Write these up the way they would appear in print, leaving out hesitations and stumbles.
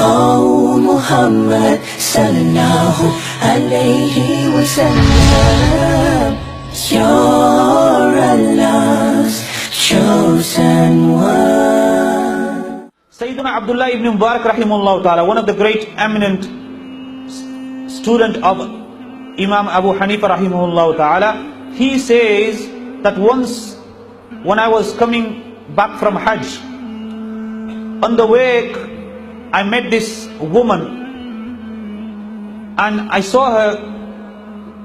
O Muhammad sallallahu alayhi wa sallam, you're Allah's chosen one. Sayyidina Abdullah ibn Mubarak rahimahullah ta'ala, one of the great eminent student of Imam Abu Hanifa rahimahullah ta'ala, he says that once when I was coming back from Hajj, on the way I met this woman and I saw her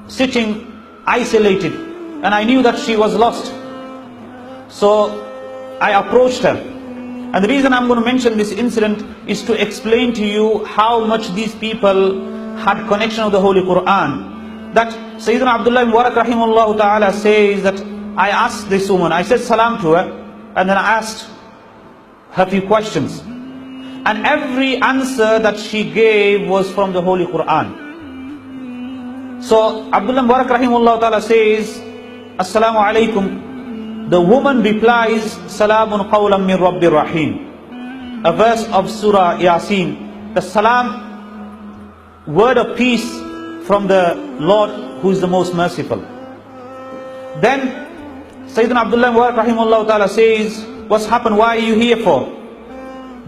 sitting isolated and I knew that she was lost. So I approached her. And the reason I'm going to mention this incident is to explain to you how much these people had connection of the Holy Quran. That Sayyidina Abdullah ibn Mubarak rahimahullah ta'ala says that I asked this woman, I said salam to her, and then I asked her a few questions. And every answer that she gave was from the Holy Quran. So Abdullah ibn Mubarak rahimahullah ta'ala says, Assalamu alaikum. The woman replies, Salamun qawlam min Rabbir Rahim. A verse of Surah Yasin. The salam, word of peace from the Lord who is the most merciful. Then Sayyidina Abdullah ibn Mubarak rahimahullah ta'ala says, what's happened? Why are you here for?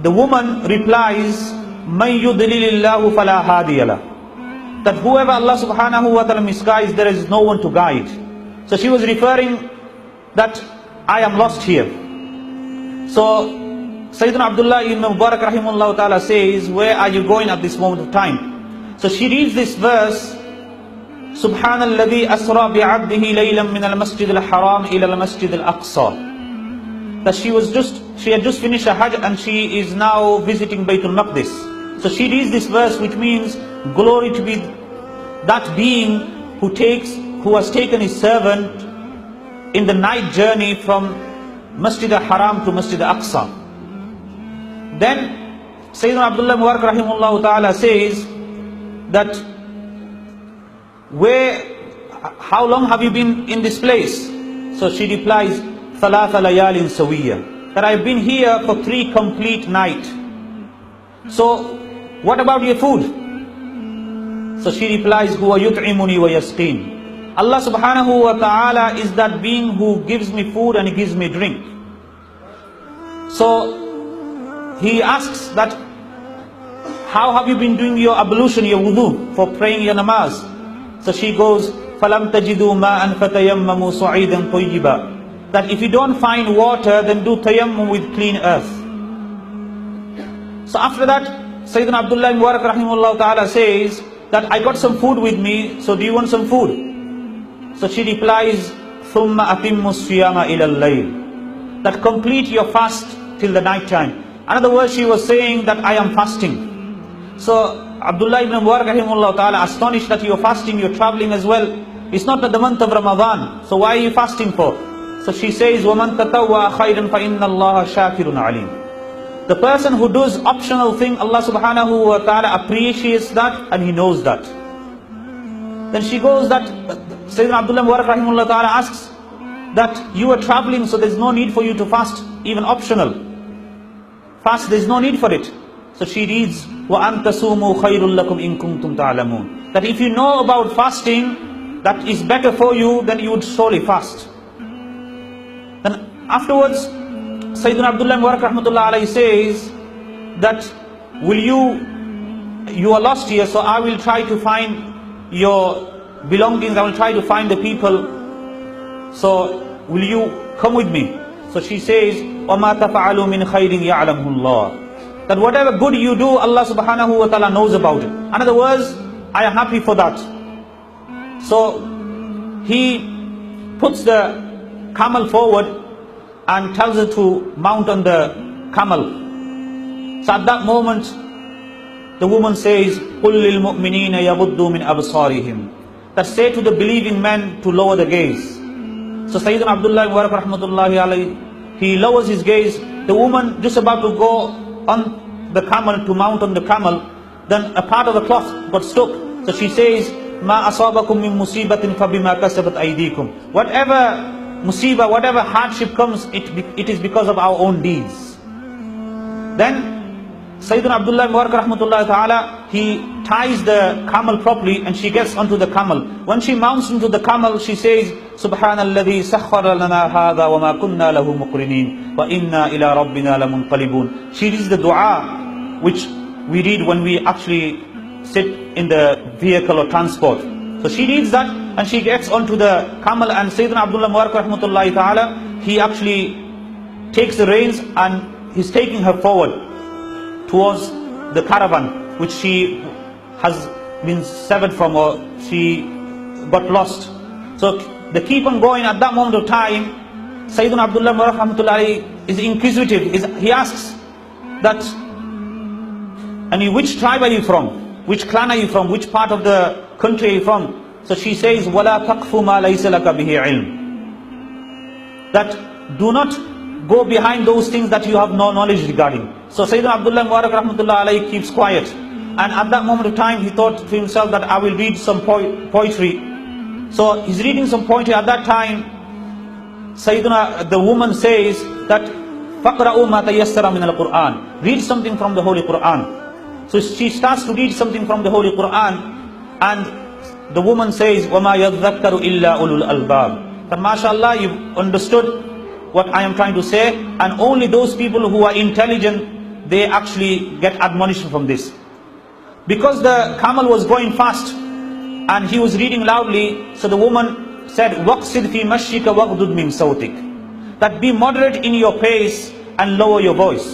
The woman replies, Man yudlilillahu fala hadiyala. That whoever Allah subhanahu wa ta'ala misguides, there is no one to guide. So she was referring that I am lost here. So Sayyidina Abdullah ibn Mubarak rahimahullah ta'ala says, where are you going at this moment of time? So she reads this verse, Subhanalladhi asra bi'abdihi laylan min al-masjid al-haram ila al-masjid al-aqsa. That she had just finished a Hajj and she is now visiting Baytul Maqdis. So she reads this verse, which means glory to be that being who has taken his servant in the night journey from Masjid al-Haram to Masjid al-Aqsa. Then Sayyidina Abdullah Mubarak rahimahullah ta'ala says that how long have you been in this place? So she replies, Thalatha layalin sawiya. That I've been here for 3 complete nights. So what about your food? So she replies, Huwa yut'imuni wa yasqin. Allah subhanahu wa ta'ala is that being who gives me food and he gives me drink. So he asks that, how have you been doing your ablution, your wudu, for praying your namaz? So she goes, فَلَمْ تَجِدُوا مَاءً فَتَيَمَّمُوا صَعِيدًا طَيِّبًا. That if you don't find water, then do tayammum with clean earth. So after that, Sayyidina Abdullah ibn Mubarak rahimahullah ta'ala says that I got some food with me, so do you want some food? So she replies, ثُمَّ أَتِمُّ الصِّيَامَ إِلَى اللَّيْلِ. That complete your fast till the night time. In other words, she was saying that I am fasting. So Abdullah ibn Mubarak rahimahullah ta'ala astonished that you are fasting, you are traveling as well. It's not the month of Ramadan, so why are you fasting for? So she says, وَمَنْ تَتَوَّى خَيْرًا فَإِنَّ اللَّهَ شَاكِرٌ عَلِيمٌ. The person who does optional thing, Allah subhanahu wa ta'ala appreciates that and he knows that. Then she goes that, Sayyidina Abdullah Mubarak rahimahullah ta'ala asks that you are traveling, so there's no need for you to fast, even optional. Fast, there's no need for it. So she reads, وَأَن تَصُومُوا خَيْرٌ لَكُمْ إِن كُنتُمْ تَعْلَمُونَ. That if you know about fasting, that is better for you, then you would surely fast. Then afterwards, Sayyidina Abdullah Mubarak rahmatullah alayhi says that, you are lost here, so I will try to find your belongings, I will try to find the people, so will you come with me? So she says, وَمَا تَفَعَلُوا مِنْ خَيْرٍ يَعْلَمْهُ اللَّهُ. That whatever good you do, Allah subhanahu wa ta'ala knows about it. In other words, I am happy for that. So he puts the camel forward and tells her to mount on the camel. So at that moment, the woman says, قُلْ لِلْمُؤْمِنِينَ يَغُضُّوا مِنْ أَبْصَارِهِمْ. That say to the believing men to lower the gaze. So Sayyidina Abdullah ibn Mubarak rahmatullahi alayhi, he lowers his gaze. The woman just about to go on the camel, to mount on the camel, then a part of the cloth got stuck. So she says, مَا أَصَابَكُم مِّن مُّصِيبَةٍ فَبِمَا كَسَبَتْ أَيْدِيكُمْ. Whatever musibah, whatever hardship comes, it is because of our own deeds. Then Sayyidina Abdullah Mubarak rahmatullahi ta'ala, he ties the camel properly and she gets onto the camel. When she mounts into the camel, she says, Subhanalladhi sakhkhara lana hadha wa ma kunna lahu muqrinin wa inna ila rabbina lamunqalibun. She reads the dua which we read when we actually sit in the vehicle or transport. So she reads that and she gets onto the camel, and Sayyidina Abdullah Mubarak rahmatullahi ta'ala, he actually takes the reins and he's taking her forward towards the caravan which she has been severed from, or she got lost. So they keep on going. At that moment of time, Sayyidina Abdullah Mubarak rahmatullahi is inquisitive. He asks that, and which tribe are you from? Which clan are you from? Which part of the country are you from? So she says, وَلَا تَقْفُ مَا لَيْسَ لَكَ بِهِ عِلْمٍ. That do not go behind those things that you have no knowledge regarding. So Sayyidina Abdullah Mubarak rahmatullah alayhi keeps quiet. And at that moment of time, he thought to himself that I will read some poetry. So he's reading some poetry. At that time, the woman says that, فَقْرَأُوا مَا تَيَسَّرَ مِنَ الْقُرْآنِ. Read something from the Holy Quran. So she starts to read something from the Holy Quran, and the woman says, وَمَا يَذَّكَّرُ إِلَّا أُولُو الْأَلْبَابِ. That mashallah, you've understood what I am trying to say, and only those people who are intelligent, they actually get admonition from this. Because the camel was going fast and he was reading loudly, so the woman said, وَقْصِدْ فِي مَشِّكَ وَغْضُضْ مِنْ صَوْتِكَ. That be moderate in your pace and lower your voice.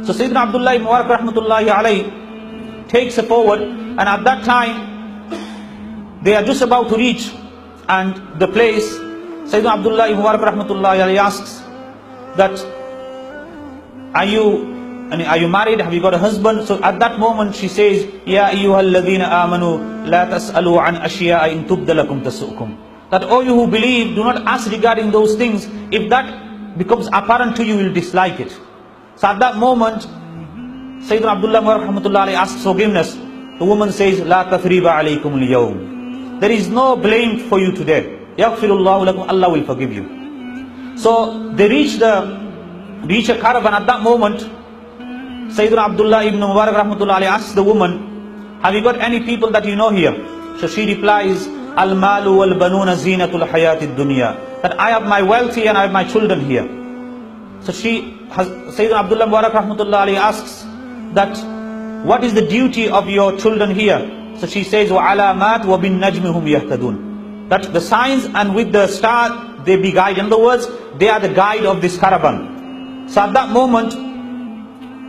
So Sayyidina Abdullah Mubarak rahmatullahi alayhi takes her forward, and at that time they are just about to reach and the place. Sayyidina Abdullah Mubarak rahmatullahi alayhi asks that, are you married? Have you got a husband? So at that moment she says, Ya ayyuhal ladhina amanu la tas'alu an ashiya'a in tubda lakum tasu'kum. That, oh, you who believe, do not ask regarding those things. If that becomes apparent to you, you will dislike it. So at that moment, Sayyidina Abdullah Mubarak rahmatullahi alayhi asks forgiveness. The woman says, La tathriba alaykum al-yawm. There is no blame for you today. Yaghfirullahu lakum. Allah will forgive you. So they reach a caravan. At that moment, Sayyidina Abdullah ibn Mubarak rahmatullahi alayhi asks the woman, have you got any people that you know here? So she replies, Al-malu wal-banuna zinatul hayatid dunya. That I have my wealthy and I have my children here. So Sayyidina Abdullah Mubarak rahmatullahi alayhi asks that, what is the duty of your children here? So she says, وَعَلَامَاتْ وَبِالنَّجْمِ هُمْ يَهْتَدُونَ. That the signs and with the star they be guided. In other words, they are the guide of this caravan. So at that moment,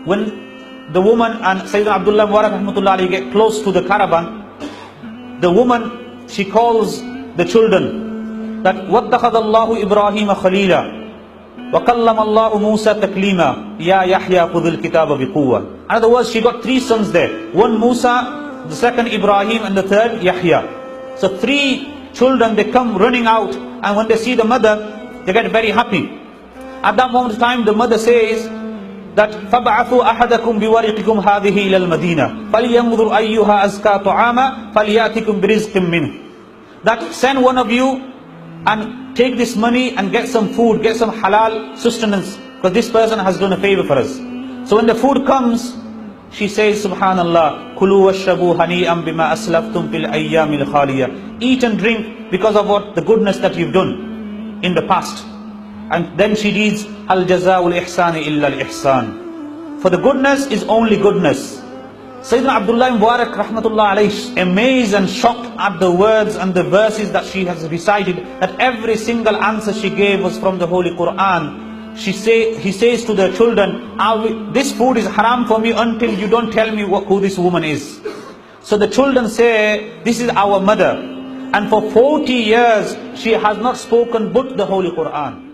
when the woman and Sayyidina Abdullah Mubarak rahmatullahi alayhi get close to the caravan, the woman, she calls the children that, وَاتَّخَذَ اللَّهُ إِبْرَاهِيمَ خَلِيلًا وَقَلَّمَ اللَّهُ مُوسَى تَكْلِيمًا يَا يَحْيَا خُذِ الْكِتَابَ بِقُوَّةٍ. In other words, she got three sons there. One Musa, the second Ibrahim, and the third Yahya. So three children, they come running out, and when they see the mother, they get very happy. At that moment of time, the mother says that, فَبْعَثُوا أَحَدَكُمْ بِوَرِقِكُمْ هَذِهِ إِلَى الْمَدِينَةِ فَلْيَنْظُرْ أَيُّهَا أَزْكَى طَعَامًا فَلْيَأْتِكُمْ بِرِزْقٍ مِّنْهُ. That send one of you and take this money and get some food, get some halal sustenance, because this person has done a favor for us. So when the food comes, she says, Subhanallah, Kulu washrabu hani'an bima aslaftum fil ayyamil khaliya. Eat and drink because of what the goodness that you've done in the past. And then she reads, Al jazaa'ul ihsani illa al ihsan. For the goodness is only goodness. Sayyidina Abdullah Mubarak rahmatullah alayhi, amazed and shocked at the words and the verses that she has recited, that every single answer she gave was from the Holy Quran. He says to the children, this food is haram for me until you don't tell me who this woman is. So the children say, this is our mother, and for 40 years she has not spoken but the Holy Quran.